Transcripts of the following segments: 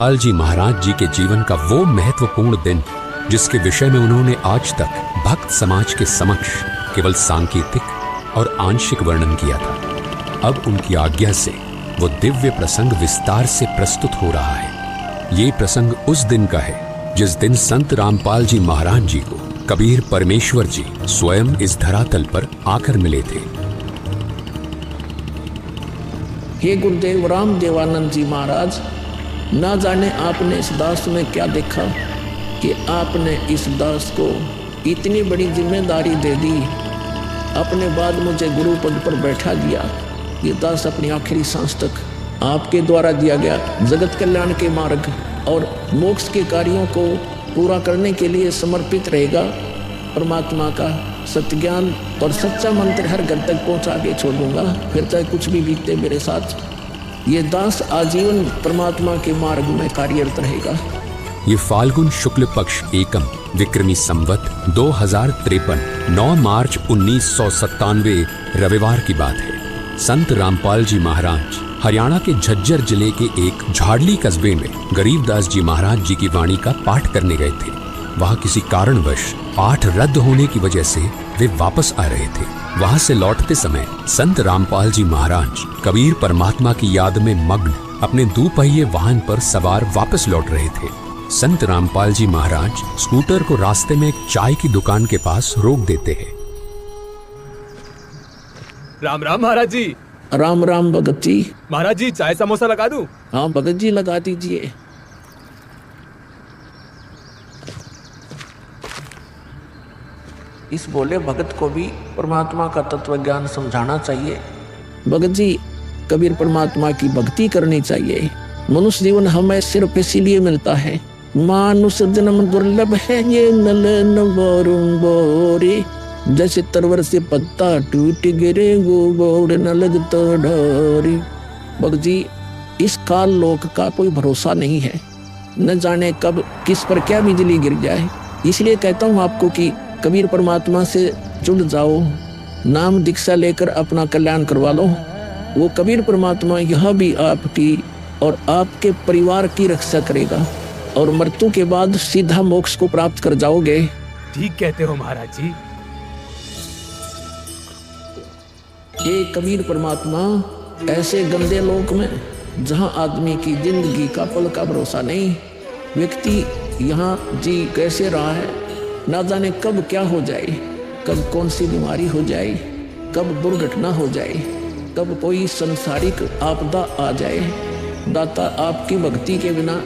लाल जी महाराज जी के जीवन का वो महत्वपूर्ण दिन जिसके विषय में उन्होंने आज तक भक्त समाज के समक्ष केवल सांकेतिक और आंशिक वर्णन किया था, अब उनकी आज्ञा से वो दिव्य प्रसंग विस्तार से प्रस्तुत हो रहा है। ये प्रसंग उस दिन का है जिस दिन संत रामपाल जी महाराज जी को कबीर परमेश्वर जी स्वयं इस धरातल पर आकर मिले थे। हे गुरुदेव राम देवानंद जी महाराज, ना जाने आपने इस दास में क्या देखा कि आपने इस दास को इतनी बड़ी जिम्मेदारी दे दी। अपने बाद मुझे गुरु पद पर बैठा दिया। ये दास अपनी आखिरी सांस तक आपके द्वारा दिया गया जगत कल्याण के मार्ग और मोक्ष के कार्यों को पूरा करने के लिए समर्पित रहेगा। परमात्मा का सत्य ज्ञान और सच्चा मंत्र हर घर तक पहुंचा के छोड़ूंगा, फिर चाहे कुछ भी बीते मेरे साथ। ये दास आजीवन परमात्मा के मार्ग में कार्यरत रहेगा। ये फाल्गुन शुक्ल पक्ष एकम विक्रमी संवत 2053 9 मार्च 1997 रविवार की बात है। संत रामपाल जी महाराज हरियाणा के झज्जर जिले के एक झाड़ली कस्बे में गरीबदास जी महाराज जी की वाणी का पाठ करने गए थे। वहां किसी कारणवश पाठ रद्द होने की वजह से वे वापस आ रहे थे। वहां से लौटते समय संत रामपाल जी महाराज कबीर परमात्मा की याद में मग्न अपने दोपहिए वाहन पर सवार वापस लौट रहे थे। संत रामपाल जी महाराज स्कूटर को रास्ते में एक चाय की दुकान के पास रोक देते हैं। राम राम महाराज जी। राम राम भगत जी। महाराज जी चाय समोसा लगा दूं? हाँ भगत जी लगा दीजिए। इस बोले भगत को भी परमात्मा का तत्व ज्ञान समझाना चाहिए। भगत जी, कबीर परमात्मा की भक्ति करनी चाहिए। मनुष्य जीवन हमें सिर्फ इसीलिए मिलता है। मानुष जन्म दुर्लभ है ये नलन बोरे, जैसे तरवर से पत्ता टूट गिरे वो बोर न लगता डोरी। भगत जी, इस काल लोक का कोई भरोसा नहीं है, न जाने कब किस पर क्या बिजली गिर जाए। इसलिए कहता हूँ आपको कि कबीर परमात्मा से जुड़ जाओ, नाम दीक्षा लेकर अपना कल्याण करवा लो। वो कबीर परमात्मा यह भी आपकी और आपके परिवार की रक्षा करेगा और मृत्यु के बाद सीधा मोक्ष को प्राप्त कर जाओगे। ठीक कहते हो महाराज जी। ये कबीर परमात्मा ऐसे गंदे लोक में जहाँ आदमी की जिंदगी का पल का भरोसा नहीं, व्यक्ति यहाँ जी कैसे रहा है, ना जाने कब क्या हो जाए, कब कौन सी बीमारी हो जाए, कब दुर्घटना हो जाए, कब कोई संसारिक आपदा आ जाए। दाता, आपकी भक्ति के बिना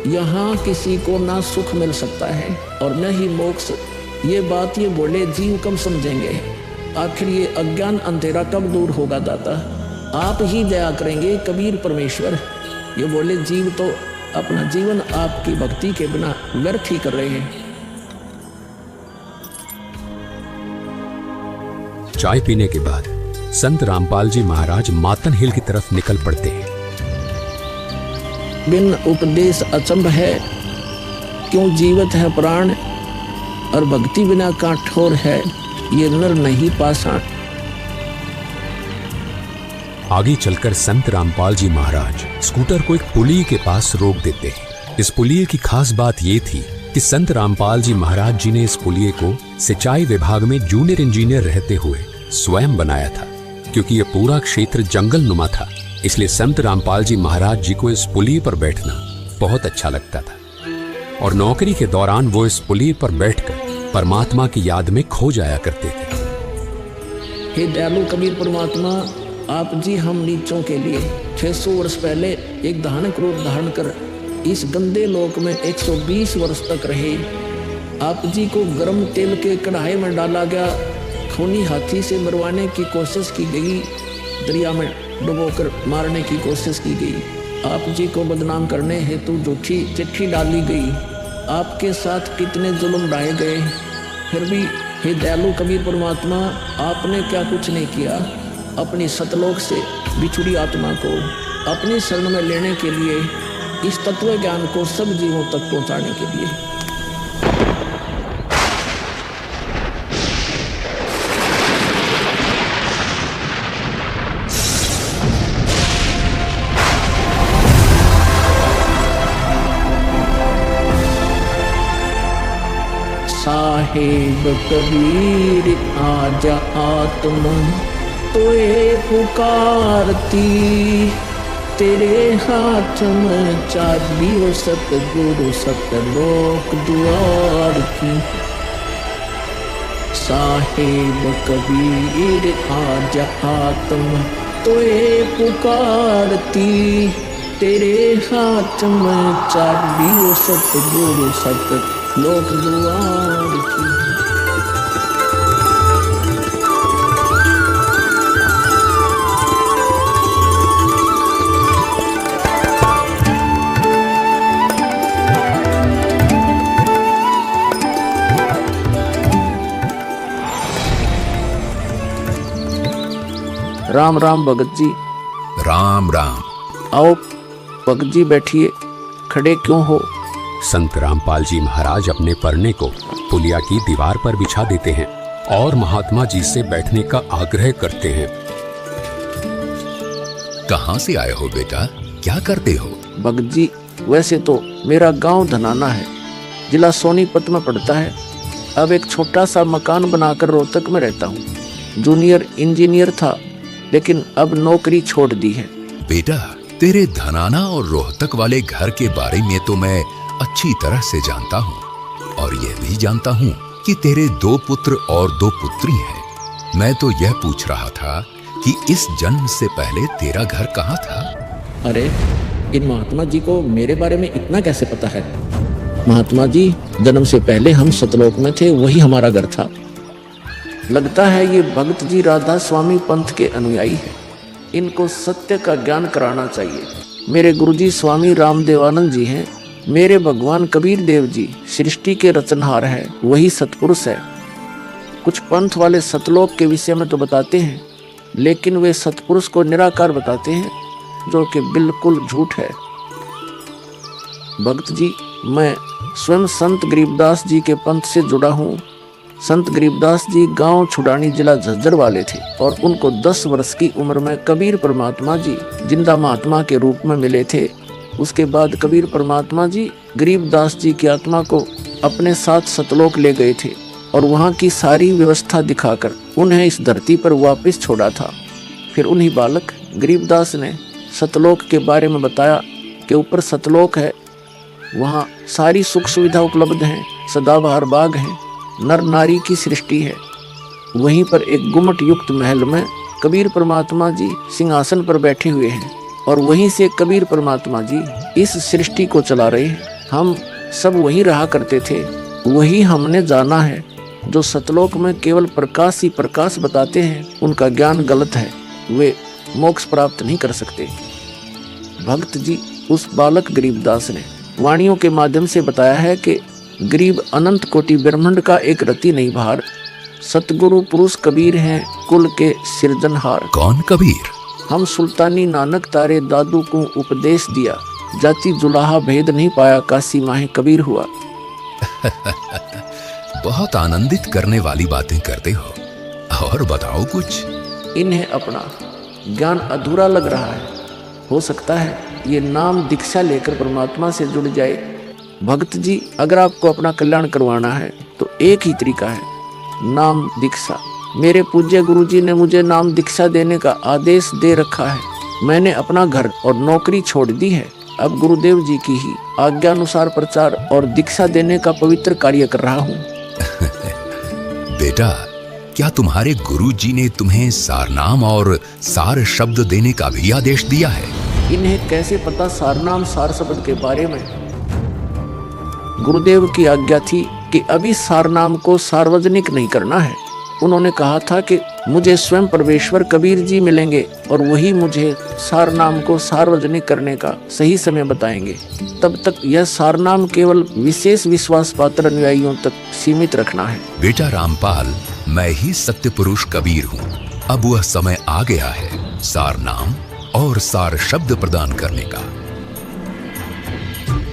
यहाँ किसी को ना सुख मिल सकता है और न ही मोक्ष। ये बात ये बोले जीव कब समझेंगे? आखिर ये अज्ञान अंधेरा कब दूर होगा? दाता, आप ही दया करेंगे कबीर परमेश्वर। ये बोले जीव तो अपना जीवन आपकी भक्ति के बिना व्यर्थ ही कर रहे हैं। चाय पीने के बाद संत रामपाल जी महाराज मातन हिल की तरफ निकल पड़ते हैं। बिन उपदेश अचंभ है, क्यों जीवत है प्राण, और भक्ति बिना काठोर है ये नर नहीं पाषाण। आगे चलकर संत रामपाल जी महाराज स्कूटर को एक पुलिये के पास रोक देते हैं। इस पुलिये की खास बात ये थी कि संत रामपाल जी महाराज जी ने इस पुलिये को सिंचाई विभाग में जूनियर इंजीनियर रहते हुए स्वयं बनाया था। क्योंकि यह पूरा क्षेत्र जंगल नुमा था, इसलिए संत रामपाल जी महाराज जी को इस पुलिये पर बैठना बहुत अच्छा लगता था और नौकरी के दौरान वो इस पुलिये पर बैठकर परमात्मा की याद में खो जाया करते थे। हे दयालु कबीर परमात्मा, आप जी हम नीचों के लिए 600 वर्ष पहले एक धानक रूप धारण कर इस गंदे लोक में 120 वर्ष तक रहे। आप जी को गर्म तेल के कढ़ाई में डाला गया, खूनी हाथी से मरवाने की कोशिश की गई, दरिया में डुबोकर मारने की कोशिश की गई। आप जी को बदनाम करने हेतु झूठी चिट्ठी डाली गई। आपके साथ कितने जुल्म ढाए गए, फिर भी हे दयालु कबीर परमात्मा, आपने क्या कुछ नहीं किया। अपनी सतलोक से बिछुड़ी आत्मा को अपनी शरण में लेने के लिए, इस तत्व ज्ञान को सब जीवों तक पहुंचाने के लिए। साहेब कबीर आजा आत्मा तोए पुकारती, तेरे हाथ में चाबी हो सतगुरु सतलोक द्वार की। साहेब कबीर आजा आत्मा तोए पुकारती, तेरे हाथ में चाबी हो सतगुरु सतलोक द्वार की। राम राम भगत जी। राम राम। आओ भगत जी बैठिए, खड़े क्यों हो? संत रामपाल जी महाराज अपने परने को पुलिया की दीवार पर बिछा देते हैं और महात्मा जी से बैठने का आग्रह करते हैं। कहाँ से आए हो बेटा, क्या करते हो? भगत जी वैसे तो मेरा गांव धनाना है, जिला सोनीपत में पड़ता है। अब एक छोटा सा मकान बनाकर रोहतक में रहता हूँ। जूनियर इंजीनियर था, लेकिन अब नौकरी छोड़ दी है। बेटा तेरे धनाना और रोहतक वाले घर के बारे में तो मैं अच्छी तरह से जानता हूँ, और यह भी जानता हूँ कि तेरे 2 पुत्र और 2 पुत्री हैं। मैं तो यह पूछ रहा था कि इस जन्म से पहले तेरा घर कहाँ था? अरे इन महात्मा जी को मेरे बारे में इतना कैसे पता है? महात्मा जी जन्म से पहले हम सतलोक में थे, वही हमारा घर था। लगता है ये भगत जी राधा स्वामी पंथ के अनुयायी हैं। इनको सत्य का ज्ञान कराना चाहिए। मेरे गुरुजी स्वामी रामदेवानंद जी हैं। मेरे भगवान कबीर देव जी सृष्टि के रचनहार है, वही सतपुरुष है। कुछ पंथ वाले सतलोक के विषय में तो बताते हैं, लेकिन वे सतपुरुष को निराकार बताते हैं, जो कि बिल्कुल झूठ है। भक्त जी मैं स्वयं संत गरीबदास जी के पंथ से जुड़ा हूँ। संत गरीबदास जी गांव छुड़ानी जिला झज्जर वाले थे, और उनको 10 वर्ष की उम्र में कबीर परमात्मा जी जिंदा महात्मा के रूप में मिले थे। उसके बाद कबीर परमात्मा जी गरीबदास जी की आत्मा को अपने साथ सतलोक ले गए थे, और वहाँ की सारी व्यवस्था दिखाकर उन्हें इस धरती पर वापस छोड़ा था। फिर उन्हीं बालक गरीबदास ने सतलोक के बारे में बताया कि ऊपर सतलोक है, वहाँ सारी सुख सुविधा उपलब्ध हैं, सदाबहार बाग हैं, नर नारी की सृष्टि है। वहीं पर एक गुम्मट युक्त महल में कबीर परमात्मा जी सिंहासन पर बैठे हुए हैं, और वहीं से कबीर परमात्मा जी इस सृष्टि को चला रहे हैं। हम सब वहीं रहा करते थे, वही हमने जाना है। जो सतलोक में केवल प्रकाश ही प्रकाश बताते हैं, उनका ज्ञान गलत है, वे मोक्ष प्राप्त नहीं कर सकते। भक्त जी उस बालक गरीबदास ने वाणियों के माध्यम से बताया है कि गरीब अनंत कोटि ब्रह्मांड का एक रति नहीं भार, सतगुरु पुरुष कबीर हैं कुल के सिरजनहार। कौन कबीर? हम सुल्तानी नानक तारे दादू को उपदेश दिया, जाति जुलाहा भेद नहीं पाया, काशी माहे कबीर हुआ। बहुत आनंदित करने वाली बातें करते हो, और बताओ कुछ। इन्हें अपना ज्ञान अधूरा लग रहा है। हो सकता है ये नाम दीक्षा लेकर परमात्मा से जुड़ जाए। भक्त जी अगर आपको अपना कल्याण करवाना है तो एक ही तरीका है, नाम दीक्षा। मेरे पूज्य गुरुजी ने मुझे नाम दीक्षा देने का आदेश दे रखा है। मैंने अपना घर और नौकरी छोड़ दी है। अब गुरुदेव जी की ही आज्ञानुसार प्रचार और दीक्षा देने का पवित्र कार्य कर रहा हूँ। बेटा क्या तुम्हारे गुरुजी ने तुम्हें सारनाम और सार शब्द देने का भी आदेश दिया है? इन्हें कैसे पता सारनाम सार शब्द के बारे में? गुरुदेव की आज्ञा थी कि अभी सारनाम को सार्वजनिक नहीं करना है। उन्होंने कहा था कि मुझे स्वयं परमेश्वर कबीर जी मिलेंगे और वही मुझे सारनाम को सार्वजनिक करने का सही समय बताएंगे। तब तक यह सारनाम केवल विशेष विश्वास पात्र अनुयायियों तक सीमित रखना है। बेटा रामपाल, मैं ही सत्य पुरुष कबीर हूँ। अब वह समय आ गया है सारनाम और सार शब्द प्रदान करने का।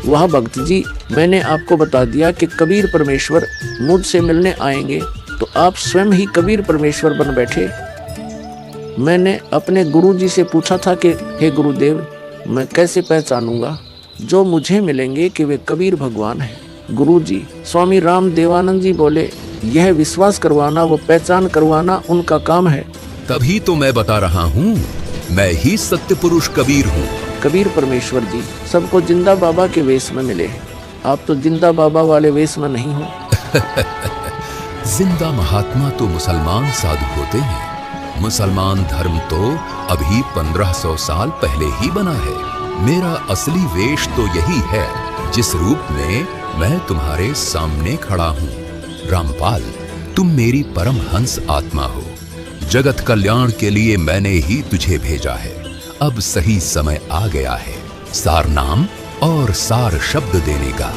वह भक्त जी, मैंने आपको बता दिया कि कबीर परमेश्वर मुझसे मिलने आएंगे, तो आप स्वयं ही कबीर परमेश्वर बन बैठे। मैंने अपने गुरु जी से पूछा था कि हे गुरुदेव, मैं कैसे पहचानूंगा जो मुझे मिलेंगे कि वे कबीर भगवान हैं। गुरुजी, स्वामी राम देवानंद जी बोले, यह विश्वास करवाना, वो पहचान करवाना उनका काम है। तभी तो मैं बता रहा हूँ, मैं ही सत्य पुरुष कबीर हूँ। कबीर परमेश्वर जी सबको जिंदा बाबा के वेश में मिले, आप तो जिंदा बाबा वाले वेश में नहीं हो। जिंदा महात्मा तो मुसलमान साधु होते हैं। मुसलमान धर्म तो अभी 1500 साल पहले ही बना है। मेरा असली वेश तो यही है जिस रूप में मैं तुम्हारे सामने खड़ा हूँ। रामपाल, तुम मेरी परम हंस आत्मा हो। जगत कल्याण के लिए मैंने ही तुझे भेजा है। अब सही समय आ गया है सार नाम और सार शब्द देने का।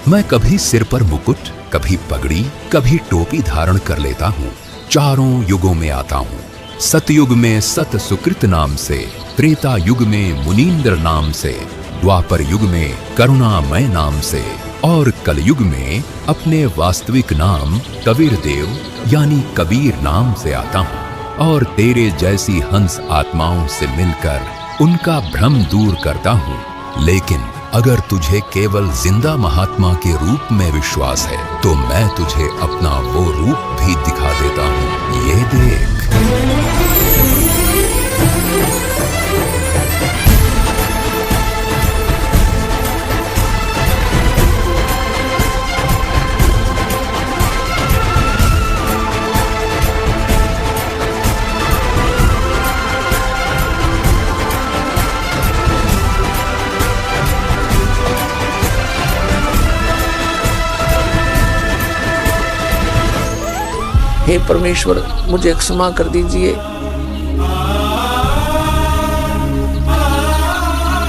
मैं कभी सिर पर मुकुट, कभी पगड़ी, कभी टोपी धारण कर लेता हूँ। चारों युगों में आता हूँ। सतयुग में सत सुकृत नाम से, त्रेता युग में मुनींद्र नाम से, द्वापर युग में करुणामय नाम से और कलयुग में अपने वास्तविक नाम कबीर देव यानी कबीर नाम से आता हूँ और तेरे जैसी हंस आत्माओं से मिलकर उनका भ्रम दूर करता हूँ। लेकिन अगर तुझे केवल जिंदा महात्मा के रूप में विश्वास है तो मैं तुझे अपना वो रूप भी दिखा देता हूँ। ये देख। हे परमेश्वर, मुझे क्षमा कर दीजिए।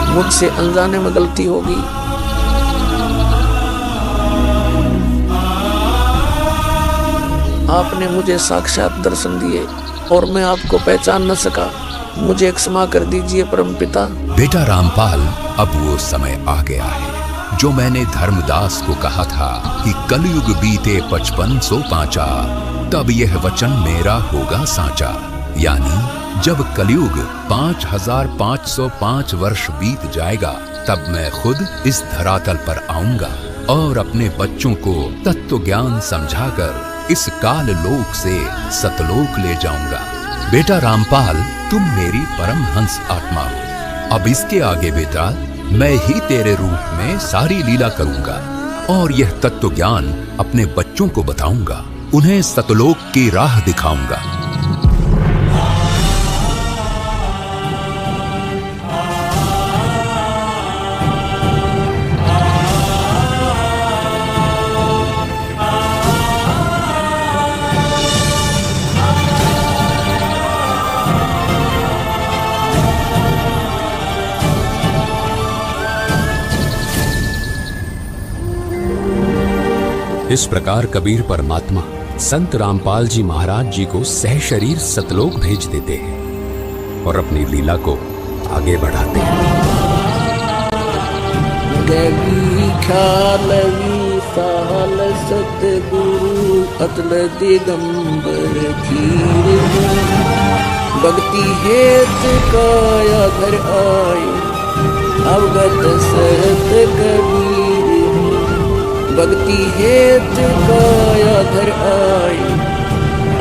मुझसे अनजाने में गलती होगी। आपने मुझे साक्षात दर्शन दिए और मैं आपको पहचान न सका। मुझे क्षमा कर दीजिए परमपिता। बेटा रामपाल, अब वो समय आ गया है जो मैंने धर्मदास को कहा था कि कलयुग बीते 5500 पांचा, तब यह वचन मेरा होगा साचा। यानी जब कलयुग 5505 वर्ष बीत जाएगा तब मैं खुद इस धरातल पर आऊंगा और अपने बच्चों को तत्व ज्ञान समझाकर इस काल लोक से सतलोक ले जाऊंगा। बेटा रामपाल, तुम मेरी परम हंस आत्मा हो। अब इसके आगे बेटा मैं ही तेरे रूप में सारी लीला करूंगा और यह तत्व ज्ञान अपने बच्चों को बताऊंगा। उन्हें सतलोक की राह दिखाऊंगा। इस प्रकार कबीर परमात्मा संत रामपाल जी महाराज जी को सह शरीर सतलोक भेज देते हैं और अपनी लीला को आगे बढ़ाते हैं। गवी ख्यालवी साल सतगुरु अतल दिगंबर खीर भक्ति हेत काया घर आए अवगत सत कबीर। भक्ति हेत काया घर आए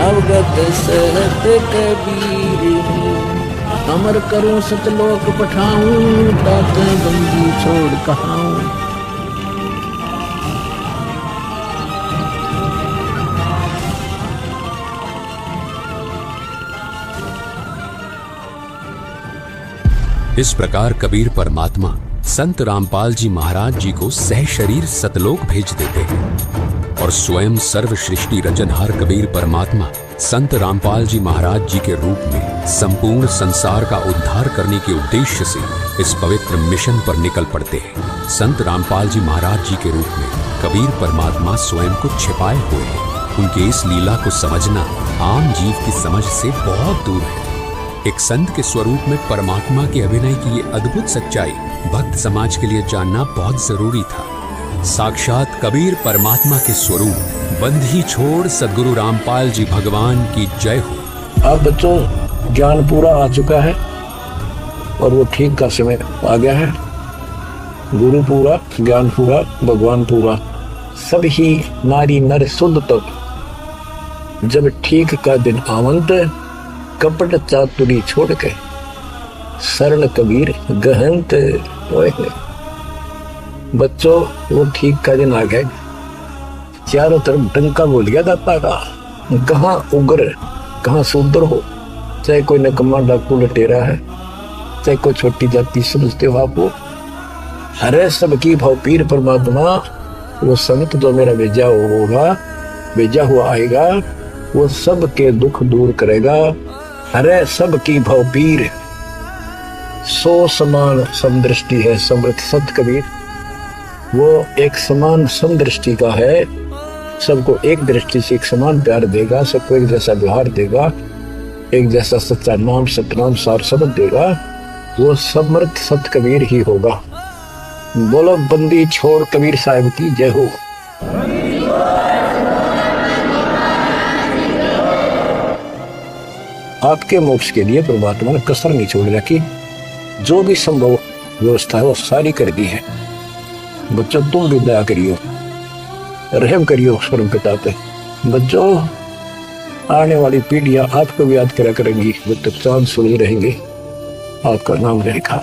अवगत सहत कबीर। अमर करूं सतलोक पठाऊं तात बंदी छोड़ कहाऊं। इस प्रकार कबीर परमात्मा संत रामपाल जी महाराज जी को सह शरीर सतलोक भेज देते हैं और स्वयं सर्व सृष्टि रचनहार कबीर परमात्मा संत रामपाल जी महाराज जी के रूप में संपूर्ण संसार का उद्धार करने के उद्देश्य से इस पवित्र मिशन पर निकल पड़ते हैं। संत रामपाल जी महाराज जी के रूप में कबीर परमात्मा स्वयं को छिपाए हुए हैं। उनके इस लीला को समझना आम जीव की समझ से बहुत दूर है। एक संत के स्वरूप में परमात्मा के अभिनय की ये अद्भुत सच्चाई भक्त समाज के लिए जानना बहुत जरूरी था। साक्षात कबीर परमात्मा के स्वरूप बंधी छोड़ सद्गुरु रामपाल जी भगवान की जय हो। अब बच्चों ज्ञान पूरा आ चुका है और वो ठीक का समय आ गया है। गुरु पूरा, ज्ञान पूरा, भगवान पूरा, सब ही नारी नर शुद्ध तब, जब ठीक का दिन आवंत, कपट चातुरी छोड़ के, शरण कबीर गहंत। बच्चों, वो ठीक का दिन आ गया, चारों तरफ डंका बोल गया दाता का, कहाँ उग्र कहाँ शूद्र हो, चाहे कोई नकम्मा डाकू लटेरा है, चाहे कोई छोटी जाति समझते हो आप, वो हरे सबकी भाव पीर परमात्मा, वो संत जो मेरा भेजा होगा, भेजा हुआ आएगा, वो सबके दुख दूर करेगा। हरे सबकी भाव पीर, सो समान समदृष्टि है समृत सत कबीर। वो एक समान समदृष्टि का है, सबको एक दृष्टि से एक समान प्यार देगा, सबको एक जैसा व्यवहार देगा, एक जैसा सच्चा नाम सतनाम सार शब्द देगा, वो समर्थ सत कबीर ही होगा। बोलो बंदी छोड़ कबीर साहब की जय हो। आपके मोक्ष के लिए परमात्मा ने कसर नहीं छोड़ रखी, जो भी संभव व्यवस्था है वो सारी कर दी है। बच्चों, तुम भी दया करियो, रहम करियो परम पिता पे। बच्चों, आने वाली पीढ़ियां आपको भी याद करा करेंगी, जब तक चांद सूरज रहेंगे आपका नाम रहेगा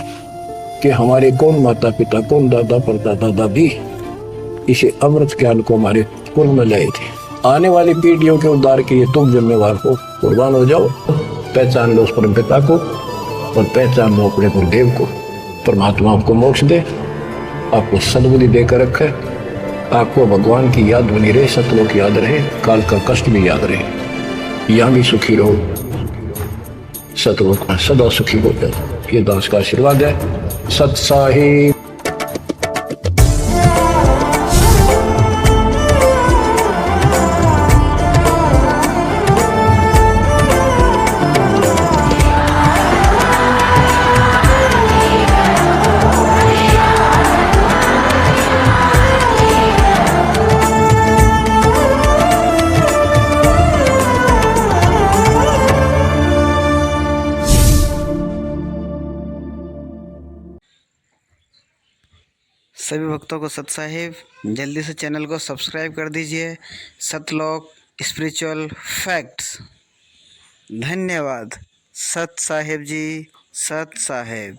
कि हमारे कौन माता पिता, कौन दादा परदादा दादी इसे अमृत ज्ञान को हमारे कुल में लाए थे। आने वाली पीढ़ियों के उद्धार के लिए तुम जिम्मेवार हो, कुर्बान हो जाओ। पहचान लो उस परम पिता को और पहचान लो अपने गुरुदेव को। परमात्मा आपको मोक्ष दे, आपको सद्बुद्धि देकर रखे, आपको भगवान की याद बनी रहे, सतलोक याद रहे, काल का कष्ट भी याद रहे, यहाँ भी सुखी रहो, सतलोक में सदा सुखी हो जाए। ये दास का आशीर्वाद है। सत साहिब। सभी भक्तों को सत साहिब, जल्दी से चैनल को सब्सक्राइब कर दीजिए। सतलोक स्पिरिचुअल फैक्ट्स। धन्यवाद। सत साहिब जी, सत साहिब।